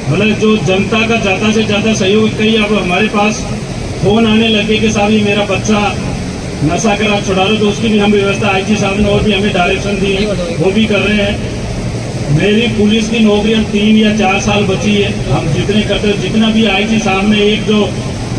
मतलब जो जनता का ज़्यादा से ज़्यादा सहयोग, कई अब हमारे पास फ़ोन आने लगे कि साहब ये मेरा बच्चा नशा कर आप छुड़ा रहे, तो उसकी भी हम व्यवस्था आईजी साहब ने और भी हमें डायरेक्शन दी है, वो भी कर रहे हैं। मेरी पुलिस की नौकरियां 3 या 4 साल बची है, हम जितने करते जितना भी आईजी साहब ने एक जो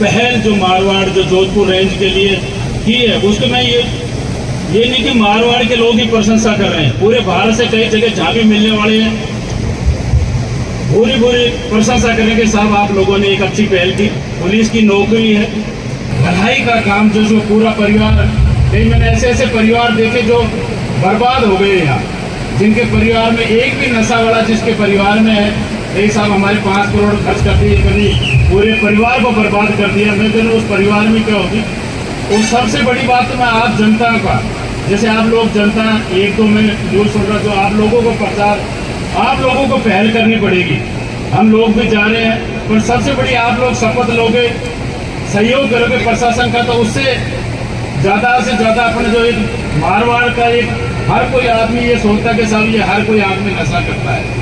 पहल जो मारवाड़ जो जोधपुर रेंज के लिए की है, उसको मैं ये नहीं कि मारवाड़ के लोग ही प्रशंसा कर रहे हैं, पूरे भारत से कई जगह जहाँ भी मिलने वाले हैं पूरी प्रशंसा करेंगे साहब आप लोगों ने एक अच्छी पहल की। पुलिस की नौकरी है, भलाई का काम जो पूरा परिवार, कई मैंने ऐसे परिवार देखे जो बर्बाद हो गए यहाँ, जिनके परिवार में एक भी नशा वाला जिसके परिवार में है, यही साहब हमारे 5 करोड़ खर्च कर दिए, कभी पूरे परिवार को बर्बाद कर दिया। मैं कहूँ उस परिवार में क्या होगी। और सबसे बड़ी बात तो मैं आप जनता का, जैसे आप लोग जनता एक दो में न्यूज़ सुन रहा, जो आप लोगों को प्रचार, आप लोगों को पहल करनी पड़ेगी। हम लोग भी जा रहे हैं, पर सबसे बड़ी आप लोग शपथ लोगे, सहयोग करोगे प्रशासन का, तो उससे ज़्यादा से ज़्यादा अपने जो एक मारवाड़ का एक हर कोई आदमी ये सोचता कि साहब ये हर कोई आदमी नशा करता है,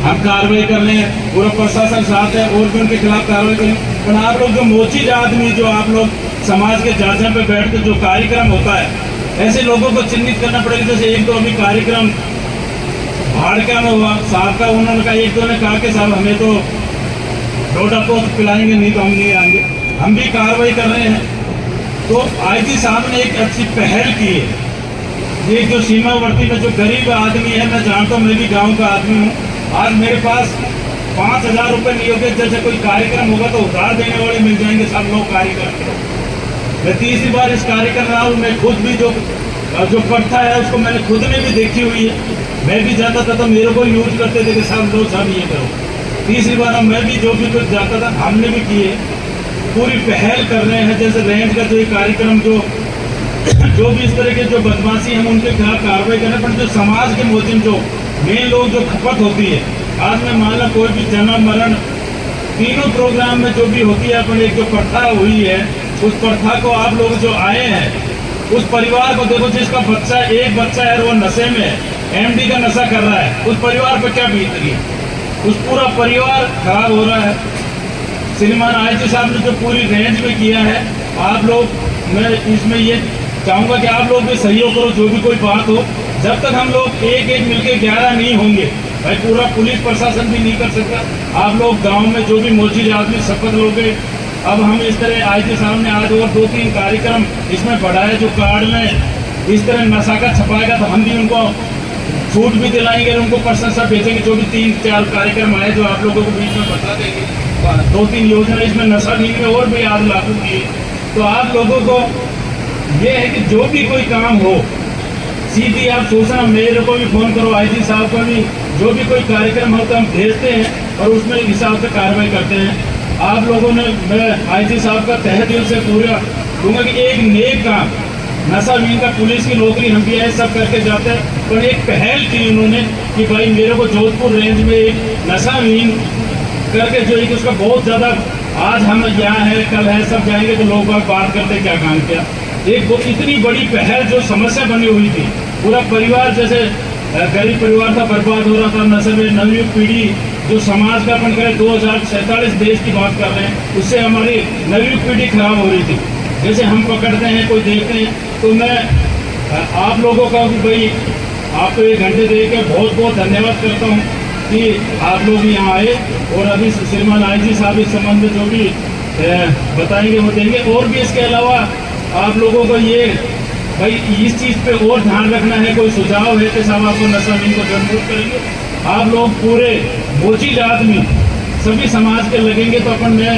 हम कार्रवाई कर रहे हैं, पूरा प्रशासन साथ है और भी उनके खिलाफ कार्रवाई करें। पर आप लोग जो मोचिज आदमी, जो आप लोग समाज के जांचा पे बैठ के जो कार्यक्रम होता है, ऐसे लोगों को चिन्हित करना पड़ेगा। जैसे एक दो अभी कार्यक्रम भाड़का में हुआ, साहब का उन्होंने कहा, एक दो ने कहा कि साहब हमें तो डोडा पोस्ट पिलाएंगे, नहीं तो हम नहीं आएंगे, हम भी कार्रवाई कर रहे हैं। तो आईजी साहब ने एक अच्छी पहल की है। ये जो सीमावर्ती में जो गरीब आदमी है, मैं जानता हूँ, मैं भी गाँव का आदमी हूँ, आज मेरे पास 5,000 रुपये नहीं होते, जैसे कोई कार्यक्रम होगा तो उधार देने वाले मिल जाएंगे सब लोग कार्यक्रम। मैं तीसरी बार इस कार्य कर रहा हूँ, मैं खुद भी जो प्रथा है उसको मैंने खुद ने भी देखी हुई है। मैं भी जाता था तो मेरे को यूज करते थे कि सब लोग सब ये करो। तीसरी बार मैं भी जो भी कुछ जाता था हमने भी किए, पूरी पहल कर रहे हैं। जैसे रेंज का जो ये कार्यक्रम जो भी इस तरह के जो बदमाशी हम उनके खिलाफ कार्रवाई करें, पर जो समाज के मोतिम जो मेन लोग जो खपत होती है, आज में मान लो कोई भी जन्म मरण तीनों प्रोग्राम में जो भी होती है, अपन एक जो प्रथा हुई है, उस प्रथा को आप लोग जो आए हैं उस परिवार को देखो, जिसका बच्चा एक बच्चा है वो नशे में एमडी का नशा कर रहा है, उस परिवार पर क्या बीत रही है, उस पूरा परिवार खराब हो रहा है। श्रीमान आईजी साहब ने जो पूरी रेंज में किया है, आप लोग, मैं इसमें ये चाहूँगा कि आप लोग भी सहयोग करो। जो भी कोई बात हो, जब तक हम लोग एक मिलके 11 नहीं होंगे, भाई पूरा पुलिस प्रशासन भी नहीं कर सकता। आप लोग गांव में जो भी मौजूद आदमी शपथ लोगे। अब हम इस तरह आईजी साहब ने आज और 2-3 कार्यक्रम इसमें बढ़ाए, जो कार्ड में इस तरह नशा का छपाएगा तो हम भी उनको छूट भी दिलाएंगे, उनको प्रशंसा भेजेंगे। जो भी 3-4 कार्यक्रम आए जो आप लोगों को बीच में बता देंगे, 2-3 योजना इसमें नशा नहीं में और भी आज लागू किए। तो आप लोगों को ये है कि जो भी कोई काम हो, सीधी आप सूचना मेरे को भी फ़ोन करो, आईजी साहब को भी, जो भी कोई कार्यक्रम हो तो हम भेजते हैं और उसमें हिसाब से कार्रवाई करते हैं। आप लोगों ने, मैं आईजी साहब का तहे दिल से पूरा दूंगा कि एक नेक काम, नशावीन का पुलिस की नौकरी हम भी सब करके जाते हैं, पर एक पहल की उन्होंने कि भाई मेरे को जोधपुर रेंज में एक नशावीन करके जो एक उसका बहुत ज़्यादा, आज हम यहाँ है कल है सब जाएंगे तो लोग बात करते क्या काम किया। एक वो इतनी बड़ी पहल जो समस्या बनी हुई थी, पूरा परिवार जैसे गरीब परिवार था, बर्बाद हो रहा था नशे में, नवयुवक पीढ़ी जो समाज का अपन करें 2047 देश की बात कर रहे हैं, उससे हमारी नवयुवक पीढ़ी खराब हो रही थी। जैसे हम पकड़ते हैं, कोई देखते हैं, तो मैं आप लोगों का भी भाई आपको 1 घंटे दे के बहुत बहुत धन्यवाद करता हूँ कि आप लोग यहाँ आए। और अभी श्रीमान आईजी साहब इस संबंध में जो भी बताएंगे वो देंगे। और भी इसके अलावा आप लोगों को ये भाई इस चीज़ पे और ध्यान रखना है, कोई सुझाव है कि साहब आपको नशावीन को जरूर करेंगे, आप लोग पूरे मोचिज आदमी सभी समाज के लगेंगे तो अपन, मैं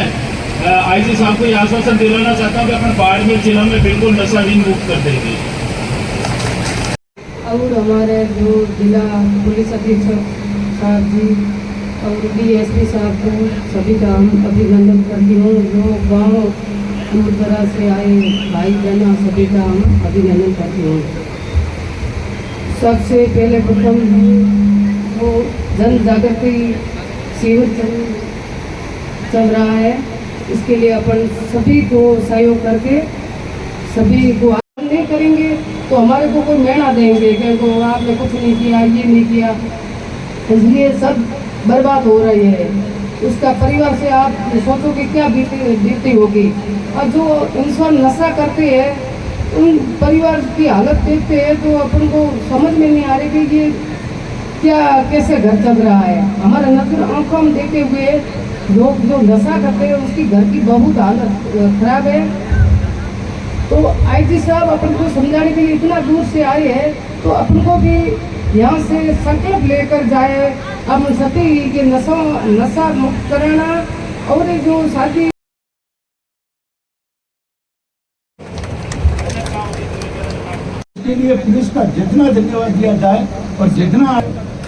आईजी साहब को ये आश्वासन दिलाना चाहता हूँ कि अपन बाड़मेर जिला में बिल्कुल नशावीन मुक्त कर देंगे। और हमारे जो जिला पुलिस अधीक्षक साहब जी और DSP साहब को सभी का हम अभिनंदन करती हूँ। जो गाँव दूर दराज से आए भाई बहना सभी का हम अभिनंदन करती हूँ। सबसे पहले प्रथम वो जन जागृति शिविर चल रहा है, इसके लिए अपन सभी को सहयोग करके सभी को नहीं करेंगे तो हमारे को कोई मेहनत देंगे कि आपने कुछ नहीं किया, ये नहीं किया। इसलिए सब बर्बाद हो रही है। उसका परिवार से आप सोचो कि क्या बीती होगी। और जो इंसान नशा करते हैं उन परिवार की हालत देखते हैं तो अपन को समझ में नहीं आ रही कि ये क्या कैसे घर चल रहा है। हमारे नजर आंखों में देखते हुए लोग जो नशा करते हैं उसकी घर की बहुत हालत खराब है। तो आईजी साहब अपन को समझाने के लिए इतना दूर से आए हैं तो अपन को भी यहाँ से संकल्प लेकर जाए हम सभी के नशा मुक्त कराना। और जो साथी के लिए पुलिस का जितना धन्यवाद दिया जाए और जितना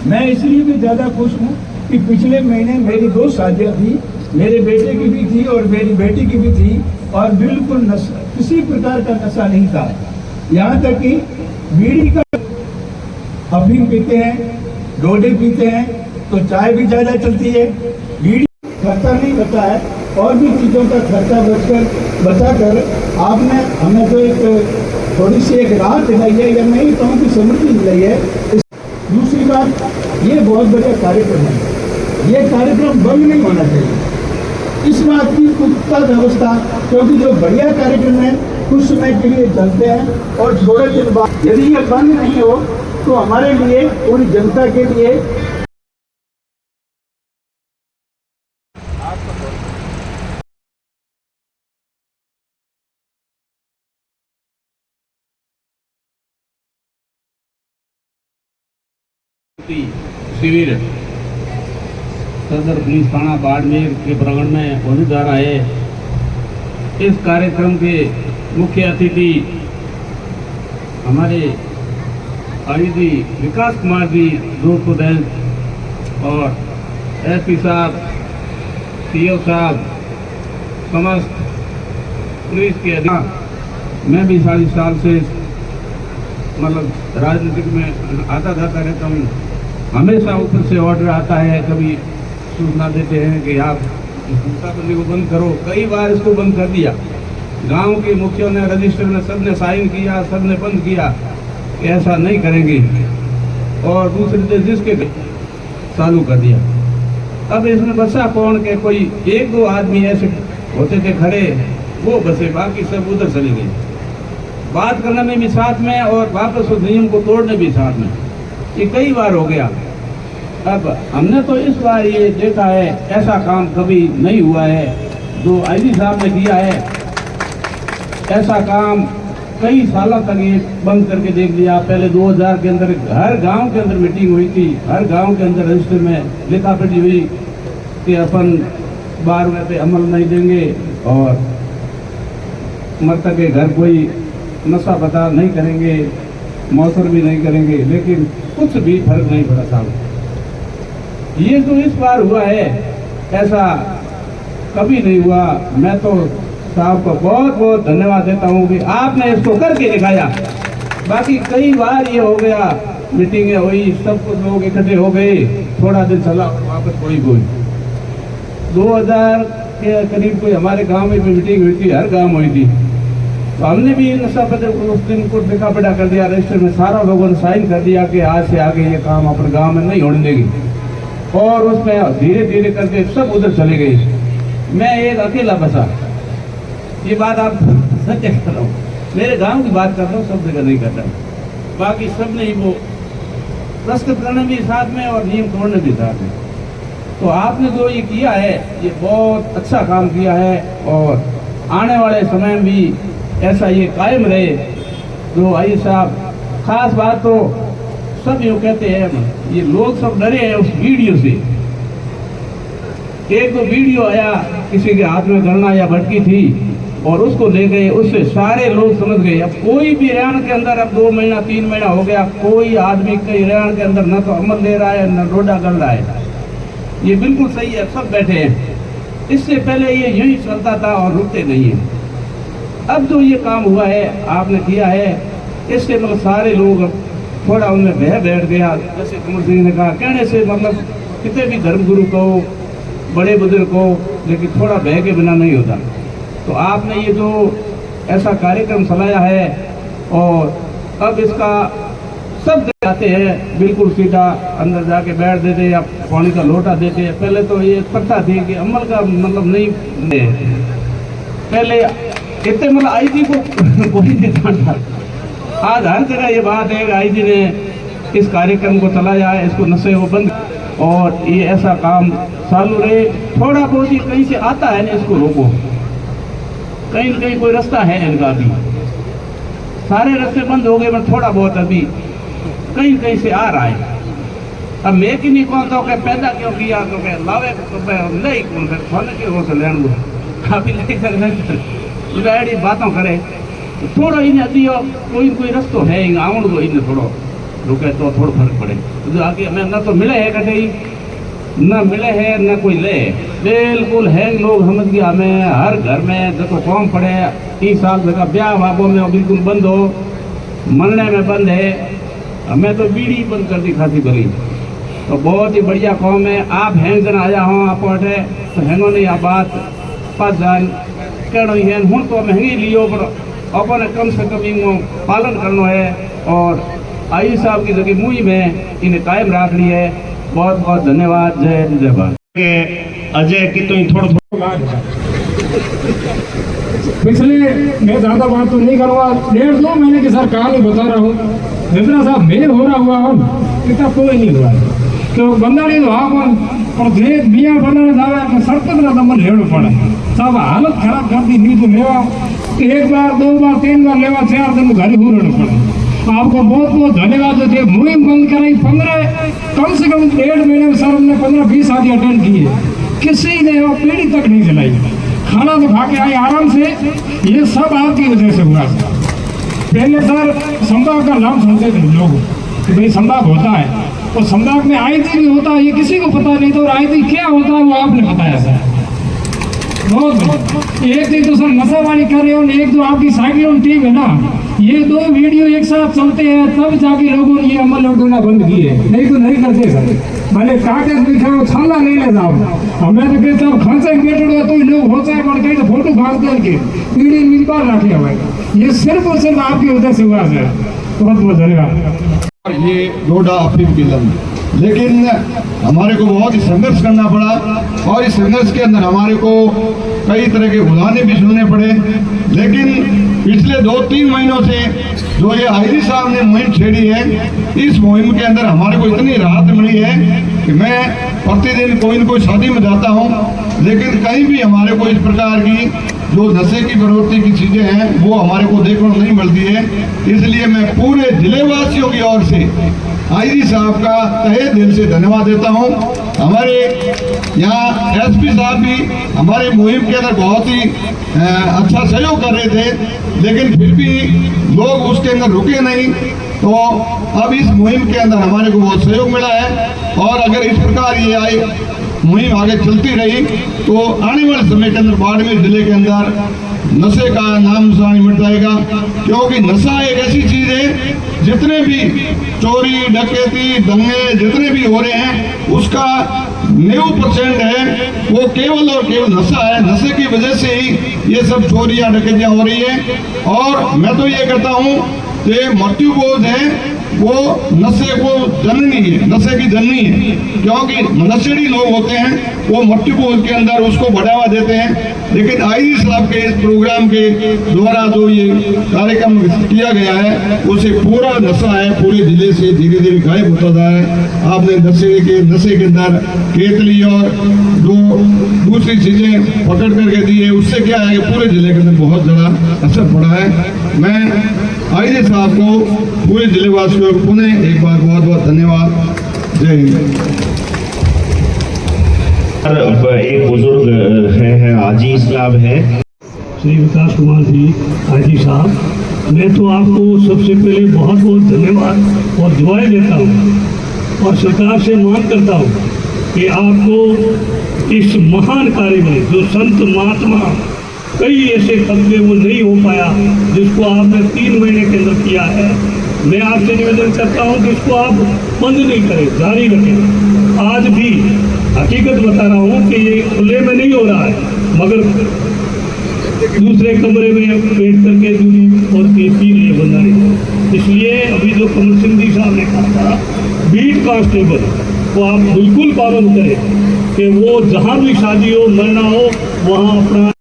मैं इसलिए भी ज़्यादा खुश हूँ कि पिछले महीने मेरी 2 शादियाँ थी, मेरे बेटे की भी थी और मेरी बेटी की भी थी और बिल्कुल नशा किसी प्रकार का नशा नहीं था। यहाँ तक कि बीड़ी का अफीम पीते हैं, डोडे पीते हैं तो चाय भी ज़्यादा चलती है। बीड़ी खर्चा नहीं बचा है और भी चीज़ों का खर्चा बचाकर आपने हमें तो एक थोड़ी सी एक राहत दिलाई है या मैं ये कहूँ कि समृद्धि दिलाई है। दूसरी बात, ये बहुत बड़ा कार्यक्रम है, ये कार्यक्रम बंद नहीं होना चाहिए। इस बात की पुख्ता व्यवस्था, क्योंकि जो बढ़िया कार्यक्रम है कुछ समय के लिए चलते हैं और थोड़े दिन बाद यदि ये बंद नहीं हो तो हमारे लिए, पूरी जनता के लिए शिविर सदर पुलिस थाना बाड़मेर के प्रांगण में होने जा रहा है। इस कार्यक्रम के मुख्य अतिथि हमारे आईजी विकास कुमार जी जोधपुर और एसपी साहब, सीओ साहब, समस्त पुलिस के अधिकारी। मैं भी 40 साल से मतलब राजनीतिक में आता जाता रहता हूँ। हमेशा ऊपर से ऑर्डर आता है, कभी सूचना देते हैं कि आप हिंसाबंदी को बंद करो। कई बार इसको बंद कर दिया, गांव के मुखियों ने, रजिस्टर में सबने साइन किया, सबने बंद किया कि ऐसा नहीं करेंगे और दूसरे दिन जिसके चालू कर दिया। अब इसमें बसा कौन के कोई 1-2 आदमी ऐसे होते थे खड़े, वो बसे, बाकी सब उधर चले गए। बात करने में भी साथ में और वापस उस नियम को तोड़ने भी साथ में। ये कई बार हो गया। अब हमने तो इस बार ये देखा है, ऐसा काम कभी नहीं हुआ है जो आईजी साहब ने किया है। ऐसा काम कई सालों तक ये बंद करके देख लिया। पहले 2000 के अंदर हर गांव के अंदर मीटिंग हुई थी, हर गांव के अंदर रजिस्टर में लिखा पढ़ी हुई कि अपन 12वें पे अमल नहीं देंगे और मृतक के घर कोई नशा पता नहीं करेंगे, मौसर भी नहीं करेंगे। लेकिन कुछ भी फर्क नहीं पड़ा साहब। ये जो इस बार हुआ है ऐसा कभी नहीं हुआ। मैं तो साहब को बहुत बहुत धन्यवाद देता हूँ कि आपने इसको करके दिखाया। बाकी कई बार ये हो गया, मीटिंगें हुई, सब कुछ लोग इकट्ठे हो गए, थोड़ा दिन चला वापस कोई 2000 के करीब कोई हमारे गांव में भी मीटिंग हुई थी, हर गांव में हुई थी। तो हमने भी नशा पत्र उस दिन को लिखा पढ़ा कर दिया, रजिस्टर में सारा लोगों ने साइन कर दिया कि आज से आगे ये काम अपने गांव में नहीं होने देगी। और उसमें धीरे धीरे करके सब उधर चले गए, मैं एक अकेला बसा। ये बात आप सच कर रहा हूँ, मेरे गांव की बात कर रहा हूँ, सब जगह नहीं करता। बाकी सब ने ही वो दस्तखत करने भी साथ में और नियम तोड़ने भी साथ में। तो आपने जो ये किया है ये बहुत अच्छा काम किया है और आने वाले समय में भी ऐसा ये कायम रहे। जो आई साहब, खास बात तो सब यूँ कहते हैं, ये लोग सब डरे हैं उस वीडियो से। एक तो वीडियो आया, किसी के हाथ में गन्ना या भटकी थी और उसको ले गए, उससे सारे लोग समझ गए। अब कोई भी हरियाणा के अंदर, अब 2 महीना 3 महीना हो गया, कोई आदमी कई हरियाणा के अंदर न तो अमल ले रहा है न डोडा कर रहा है। ये बिल्कुल सही है, सब बैठे हैं। इससे पहले ये यूं ही चलता था और रुकते नहीं है। अब जो ये काम हुआ है, आपने किया है, इससे मतलब सारे लोग थोड़ा उनमें बह बैठ गया। जैसे कमर सिंह ने कहा, कहने से मतलब कितने भी धर्मगुरु को, बड़े बुजुर्ग को, लेकिन थोड़ा बह के बिना नहीं होता। तो आपने ये जो ऐसा कार्यक्रम चलाया है और अब इसका सब आते हैं बिल्कुल सीधा अंदर जाके बैठ देते या पानी का लोटा देते हैं। पहले तो ये प्रथा थी कि अमल का मतलब नहीं, पहले इतने मतलब आई जी को कोई नहीं जानता। आज हर जगह ये बात है कि आई जी ने इस कार्यक्रम को चलाया है, इसको नशे को बंद, और ये ऐसा काम चालू रहे। थोड़ा बहुत ही कहीं से आता है ना, इसको रोको, कहीं न कहीं कोई रास्ता है इनका भी। सारे रास्ते बंद हो गए, पर थोड़ा बहुत अभी कहीं कहीं से आ रहा है। अब मैं कि नहीं कौन तो पैदा क्यों किया, तो क्या लावे तो नहीं कौन फिर खाने के वो से लेन दो काफी नहीं सकते बातों करे थोड़ा इन्हें अति कोई रास्तो है आउण को इन्हें थोड़ो रुके तो थोड़ा फर्क पड़े। तो आगे मैं न तो मिले है कटे न मिले है न कोई ले, बिल्कुल है लोग समझ गया। हमें हर घर में देखो कौम पड़े 30 साल तक ब्याह बाबों में बिल्कुल बंद हो, मरने में बंद है। हमें तो बीड़ी बंद कर दी खासी भली, तो बहुत ही बढ़िया कौम है। आप हैं जन आया हो आप है तो हैंगो नहीं आ बात पास जान कहना ही है हूँ तो महंगी लियो, पर अपन कम से कम इनको पालन करना है। और आई साहब की जगह मुई में इन्हें कायम रखनी है। बहुत बहुत धन्यवाद। जय जय भारत। अजय की तो थोड़ा पिछले मैं ज़्यादा बात तो नहीं करूँगा, 1.5-2 महीने की सर कहानी बता रहा हूँ। जितना साहब मैं हो रहा हुआ हूँ इतना कोई नहीं हुआ तो बंदा नहीं हुआ कौन, और देख मियाँ बनाने जावे तो सरपंच ना दमन लेना पड़ा। सब हालत खराब कर दी, नहीं तो लेवा 1 बार 2 बार 3 बार लेवा 4 दिन घर ही रहना पड़ा। आपको बहुत बहुत धन्यवाद देते। मुहिम बंद कराई 15 कम से कम 1.5 महीने में सर हमने 15-20 शादी अटेंड की है, किसी ने वो पीढ़ी तक नहीं चलाई। खाना तो खा के आए आराम से, ये सब आपकी वजह से हुआ। पहले सर संभाग का नाम सुनते थे लोग कि भाई संभाग होता है, और संभाग में आईटी भी होता है, ये किसी को पता नहीं था। और आईटी क्या होता है वो आपने बताया सर, बहुत एक दिन तो सर नशावाड़ी कर रहे हो, एक तो आपकी साइक्लोन टीम है ना, ये 2 वीडियो एक साथ चलते हैं तब जाके लोगों ने ये अमल लौटना बंद किए, नहीं तो नहीं करते सर। भले कागज दिखा छाला नहीं ले जाओ, हमें तो कहते हैं खांचा बैठे हुआ तो लोग होता है बड़ कहीं फोटो खास करके पीढ़ी मिलकर रखे हुए। ये सिर्फ और सिर्फ आपकी वजह से हुआ सर, बहुत बहुत धन्यवाद। ये डोडा अफीम की लंग, लेकिन हमारे को बहुत ही संघर्ष करना पड़ा, और इस संघर्ष के अंदर हमारे को कई तरह के उदाहरण भी सुनने पड़े। लेकिन पिछले 2-3 महीनों से जो ये आईजी साहब ने मुहिम छेड़ी है, इस मुहिम के अंदर हमारे को इतनी राहत मिली है कि मैं प्रतिदिन कोई न कोई शादी में जाता हूँ, लेकिन कहीं भी हमारे को इस प्रकार की जो नशे की प्रवृत्ति की चीज़ें हैं वो हमारे को देखने को नहीं मिलती है। इसलिए मैं पूरे जिले वासियों की ओर से आईजी साहब का तहे दिल से धन्यवाद देता हूं। हमारे यहाँ एसपी साहब भी हमारे मुहिम के अंदर बहुत ही अच्छा सहयोग कर रहे थे, लेकिन फिर भी लोग उसके अंदर रुके नहीं। तो अब इस मुहिम के अंदर हमारे को बहुत सहयोग मिला है, और अगर इस प्रकार ये मुहिम आगे चलती रही तो आने वाले समय के अंदर बाड़मेर जिले के अंदर नशे का नाम निशान मिट जाएगा। क्योंकि नशा एक ऐसी चीज है, जितने भी चोरी डकैती दंगे जितने भी हो रहे हैं उसका 90% है वो केवल और केवल नशा है। नशे की वजह से ही ये सब चोरियां डकैतियां हो रही है। और मैं तो ये कहता हूँ कि मृत्यु बोझ है वो नशे को जननी है, नशे की जननी है, क्योंकि नशेड़ी लोग होते हैं वो मृत्यु बोझ के अंदर उसको बढ़ावा देते हैं। लेकिन आईजी साहब के इस प्रोग्राम के द्वारा जो ये कार्यक्रम किया गया है उससे पूरा नशा है पूरे जिले से धीरे धीरे गायब होता जा रहा है। आपने नशे के अंदर केतली और जो दूसरी चीजें पकड़ करके दी है, उससे क्या है कि पूरे जिले के अंदर बहुत ज्यादा असर पड़ा है। मैं आईजी साहब को पूरे जिले वासियों को पुनः एक बार बहुत बहुत धन्यवाद। जय हिंद। एक बुजुर्ग हैं आजी साहब हैं, श्री विकास कुमार जी आईजी साहब, मैं तो आपको सबसे पहले बहुत बहुत धन्यवाद और दुआएं देता हूँ और सरकार से मांग करता हूँ कि आपको इस महान कार्य में जो संत महात्मा कई ऐसे कदमे वो नहीं हो पाया जिसको आपने 3 महीने के अंदर किया है, मैं आपसे निवेदन करता हूं कि इसको आप बंद नहीं करें, जारी रखें। आज भी हकीकत बता रहा हूं कि ये खुले में नहीं हो रहा है, मगर दूसरे कमरे में बैठ करके दूरी और पी लिए बंदा नहीं। इसलिए अभी जो कमल सिंह जी साहब ने कहा था बीट कांस्टेबल को आप बिल्कुल पाबंद करें कि वो जहाँ भी शादी हो मरना हो वहाँ अपना